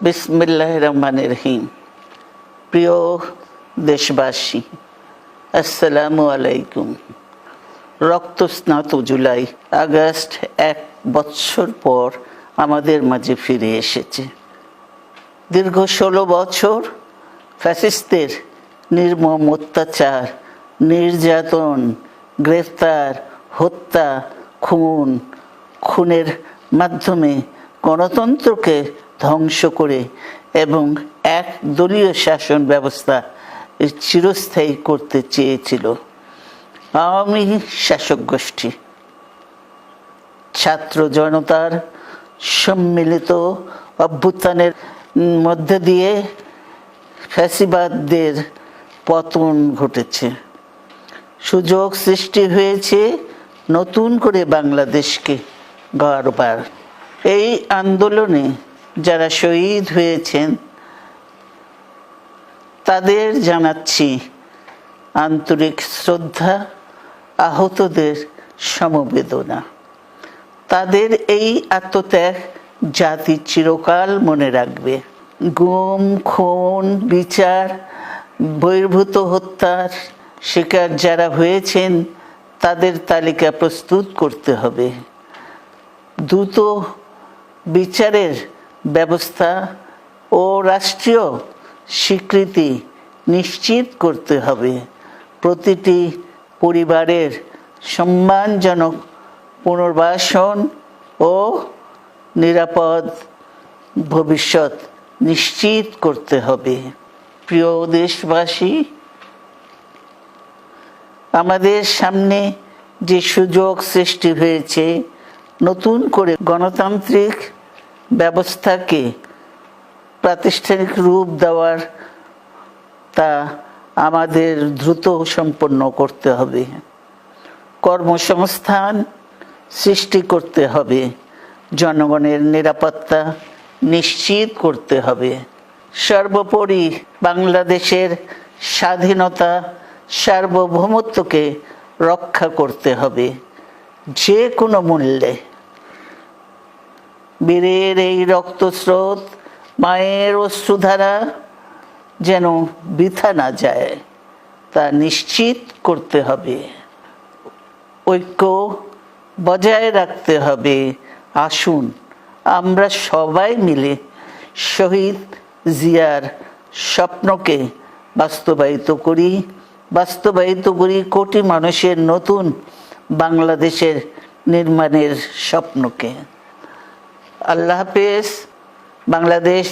বিসমিল্লাহির রহমানির রহিম। প্রিয় দেশবাসী, আসসালামু আলাইকুম। রক্তস্নাত জুলাই আগস্ট 1 বছর পর আমাদের মাঝে ফিরে এসেছে। দীর্ঘ 16 বছর ফ্যাসিস্টদের নির্মম অত্যাচার, নির্যাতন, গ্রেফতার, হত্যা, খুনের মাধ্যমে গণতন্ত্রকে ধ্বংস করে এবং একদলীয় শাসন ব্যবস্থা চিরস্থায়ী করতে চেয়েছিল আওয়ামী শাসক গোষ্ঠী। ছাত্র জনতার সম্মিলিত অভ্যুত্থানের মধ্যে দিয়ে ফ্যাসিবাদদের পতন ঘটেছে। সুযোগ সৃষ্টি হয়েছে নতুন করে বাংলাদেশকে গড়বার। এই আন্দোলনে যারা শহীদ হয়েছেন তাদের জানাচ্ছি আন্তরিক শ্রদ্ধা, আহতদের সমবেদনা। তাদের এই আত্মত্যাগ জাতি চিরকাল মনে রাখবে। গুম, খুন, বিচার, বহির্ভূত হত্যার শিকার যারা হয়েছেন তাদের তালিকা প্রস্তুত করতে হবে। দ্রুত বিচারের ব্যবস্থা ও রাষ্ট্রীয় স্বীকৃতি নিশ্চিত করতে হবে। প্রতিটি পরিবারের সম্মানজনক পুনর্বাসন ও নিরাপদ ভবিষ্যৎ নিশ্চিত করতে হবে। প্রিয় দেশবাসী, আমাদের সামনে যে সুযোগ সৃষ্টি হয়েছে নতুন করে গণতান্ত্রিক ব্যবস্থাকে প্রাতিষ্ঠানিক রূপ দেওয়ার, তা আমাদের দ্রুত সম্পন্ন করতে হবে। কর্মসংস্থান সৃষ্টি করতে হবে, জনগণের নিরাপত্তা নিশ্চিত করতে হবে। সর্বোপরি বাংলাদেশের স্বাধীনতা, সার্বভৌমত্বকে রক্ষা করতে হবে যে কোনো মূল্যে। বীরের এই রক্তস্রোত, মায়ের অশ্রুধারা যেন বৃথা না যায় তা নিশ্চিত করতে হবে। ঐক্য বজায় রাখতে হবে। আসুন আমরা সবাই মিলে শহীদ জিয়ার স্বপ্নকে বাস্তবায়িত করি কোটি মানুষের নতুন বাংলাদেশের নির্মাণের স্বপ্নকে। আল্লাহ হাফেজ। বাংলাদেশ